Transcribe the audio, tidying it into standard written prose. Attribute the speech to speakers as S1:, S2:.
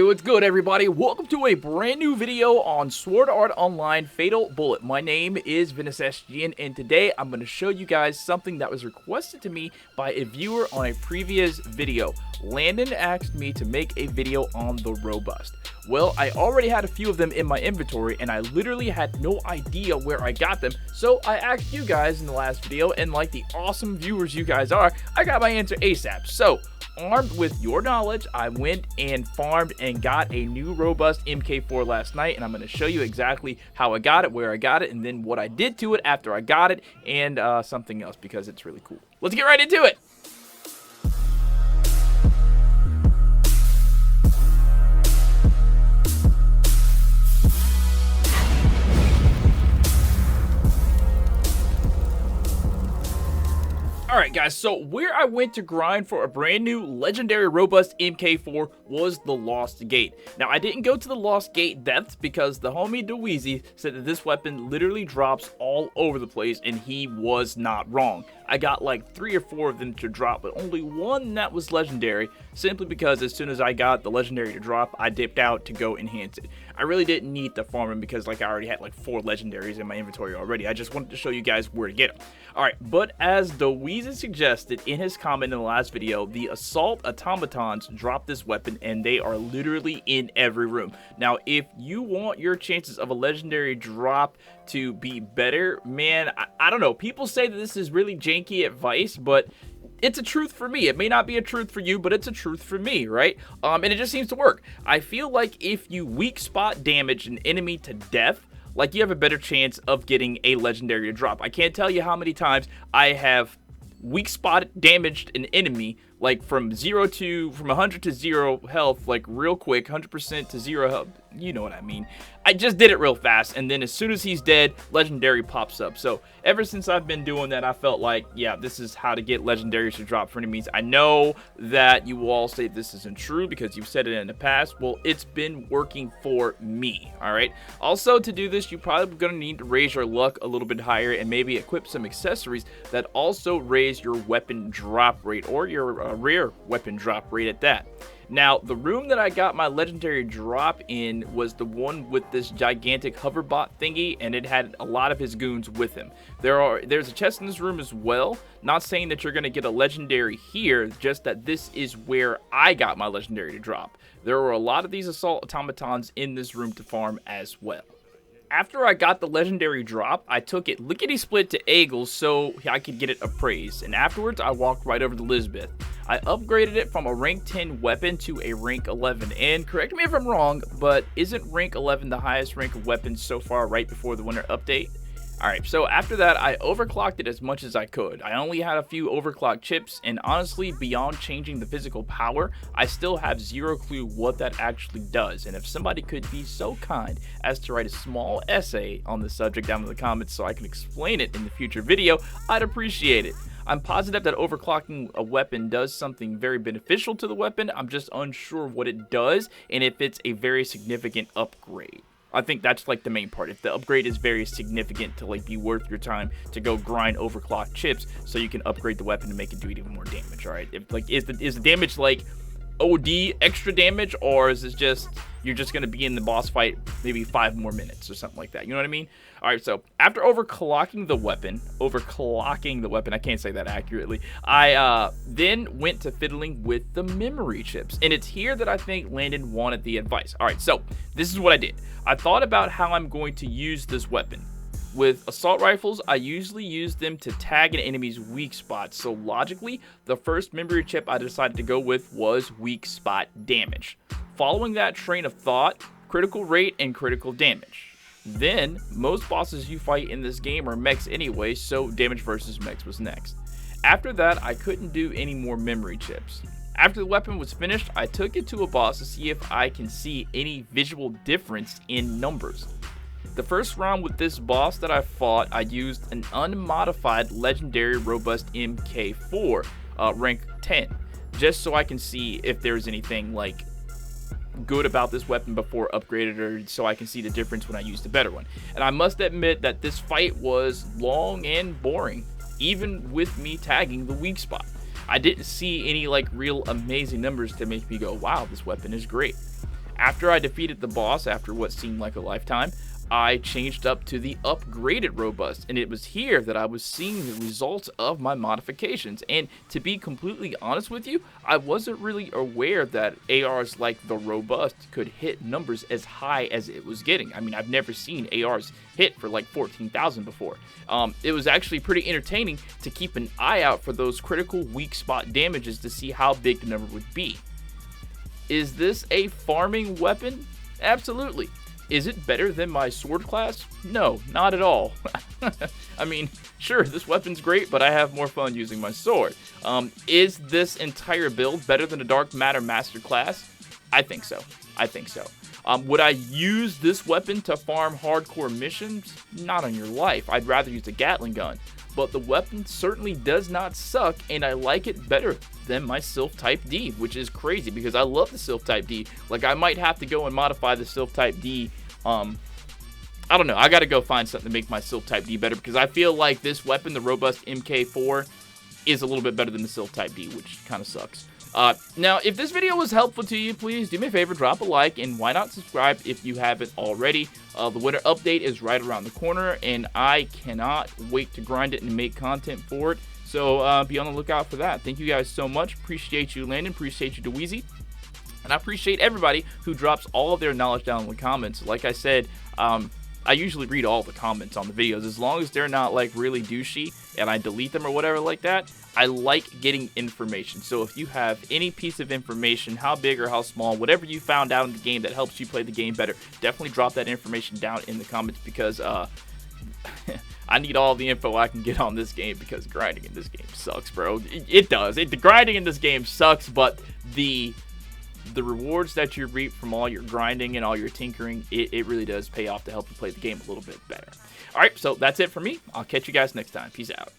S1: what's good, everybody? Welcome to a brand new video on Sword Art Online Fatal Bullet. My name is Ventus, and today I'm going to show you guys something that was requested to me by a viewer on a previous video. Landon asked me to make a video on the Robust. Well, I already had a few of them in my inventory, and I literally had no idea where I got them, so I asked you guys in the last video, and like the awesome viewers you guys are, I got my answer ASAP. So, armed with your knowledge, I went and farmed and got a new Robust MK4 last night, and I'm going to show you exactly how I got it, where I got it, and then what I did to it after I got it, and something else, because it's really cool. Let's get right into it! Alright guys, so where I went to grind for a brand new legendary Robust MK4 was the Lost Gate. Now I didn't go to the Lost Gate depths because the homie Dweezy said that this weapon literally drops all over the place, and he was not wrong. I got like 3 or 4 of them to drop, but only one that was legendary, simply because as soon as I got the legendary to drop, I dipped out to go enhance it. I really didn't need to farm them because like I already had like 4 legendaries in my inventory already. I just wanted to show you guys where to get them. Alright, but as Dweezy suggested in his comment in the last video, the Assault Automatons drop this weapon and they are literally in every room. Now, if you want your chances of a legendary drop to be better, man, I don't know. People say that this is really janky advice, but it's a truth for me. It may not be a truth for you, but it's a truth for me, right? And it just seems to work. I feel like if you weak spot damage an enemy to death, like you have a better chance of getting a legendary to drop. I can't tell you how many times I have weak spot damaged an enemy like from 100 to 0 health, like real quick, 100% to 0 health. You know what I mean. I just did it real fast, and then as soon as he's dead, legendary pops up. So ever since I've been doing that, I felt like, yeah, this is how to get legendaries to drop for enemies. I know that you will all say this isn't true because you've said it in the past. Well, it's been working for me, all right? Also, to do this, you're probably going to need to raise your luck a little bit higher and maybe equip some accessories that also raise your weapon drop rate, or your rare weapon drop rate at that. Now, the room that I got my legendary drop in was the one with this gigantic hoverbot thingy, and it had a lot of his goons with him. There's a chest in this room as well. Not saying that you're going to get a legendary here, just that this is where I got my legendary to drop. There were a lot of these Assault Automatons in this room to farm as well. After I got the legendary drop, I took it lickety-split to Eagles so I could get it appraised, and afterwards I walked right over to Lisbeth. I upgraded it from a rank 10 weapon to a rank 11, and correct me if I'm wrong, but isn't rank 11 the highest rank of weapons so far right before the winter update? Alright, so after that, I overclocked it as much as I could. I only had a few overclocked chips, and honestly, beyond changing the physical power, I still have zero clue what that actually does. And if somebody could be so kind as to write a small essay on the subject down in the comments so I can explain it in the future video, I'd appreciate it. I'm positive that overclocking a weapon does something very beneficial to the weapon. I'm just unsure what it does and if it's a very significant upgrade. I think that's like the main part. If the upgrade is very significant to like be worth your time to go grind overclocked chips so you can upgrade the weapon to make it do even more damage, all right? If like is the damage like OD extra damage, or is it just you're just going to be in the boss fight maybe 5 more minutes or something like that? You know what I mean? All right, so after overclocking the weapon, I can't say that accurately, I then went to fiddling with the memory chips. And it's here that I think Landon wanted the advice. All right, so this is what I did. I thought about how I'm going to use this weapon. With assault rifles, I usually use them to tag an enemy's weak spot. So logically, the first memory chip I decided to go with was weak spot damage. Following that train of thought, critical rate and critical damage. Then, most bosses you fight in this game are mechs anyway, so damage versus mechs was next. After that, I couldn't do any more memory chips. After the weapon was finished, I took it to a boss to see if I can see any visual difference in numbers. The first round with this boss that I fought, I used an unmodified legendary Robust MK4, rank 10, just so I can see if there's anything like good about this weapon before upgraded, or so I can see the difference when I use the better one. And I must admit that this fight was long and boring, even with me tagging the weak spot. I didn't see any like real amazing numbers to make me go, wow, this weapon is great. After I defeated the boss, after what seemed like a lifetime, I changed up to the upgraded robust, and it was here that I was seeing the results of my modifications. And to be completely honest with you, I wasn't really aware that ARs like the robust could hit numbers as high as it was getting. I mean, I've never seen ARs hit for like 14,000 before. It was actually pretty entertaining to keep an eye out for those critical weak spot damages to see how big the number would be. Is this a farming weapon? Absolutely. Is it better than my sword class? No, not at all. I mean, sure, this weapon's great, but I have more fun using my sword. Is this entire build better than a Dark Matter Master class? I think so. I think so. Would I use this weapon to farm hardcore missions? Not on your life. I'd rather use a Gatling gun. But the weapon certainly does not suck, and I like it better than my Sylph Type D, which is crazy because I love the Sylph Type D. Like, I might have to go and modify the Sylph Type D. I don't know. I got to go find something to make my Sylph Type D better because I feel like this weapon, the robust MK4, is a little bit better than the Sylph Type D, which kind of sucks. Now, if this video was helpful to you, please do me a favor, drop a like, and why not subscribe if you haven't already. The winter update is right around the corner, and I cannot wait to grind it and make content for it. So be on the lookout for that. Thank you guys so much. Appreciate you, Landon. Appreciate you, Dweezy. And I appreciate everybody who drops all of their knowledge down in the comments. Like I said, I usually read all the comments on the videos as long as they're not like really douchey and I delete them or whatever like that. I like getting information. So if you have any piece of information, how big or how small, whatever you found out in the game that helps you play the game better, definitely drop that information down in the comments because I need all the info I can get on this game because grinding in this game sucks, bro. It does. The grinding in this game sucks, but the rewards that you reap from all your grinding and all your tinkering, it really does pay off to help you play the game a little bit better. All right, so that's it for me. I'll catch you guys next time. Peace out.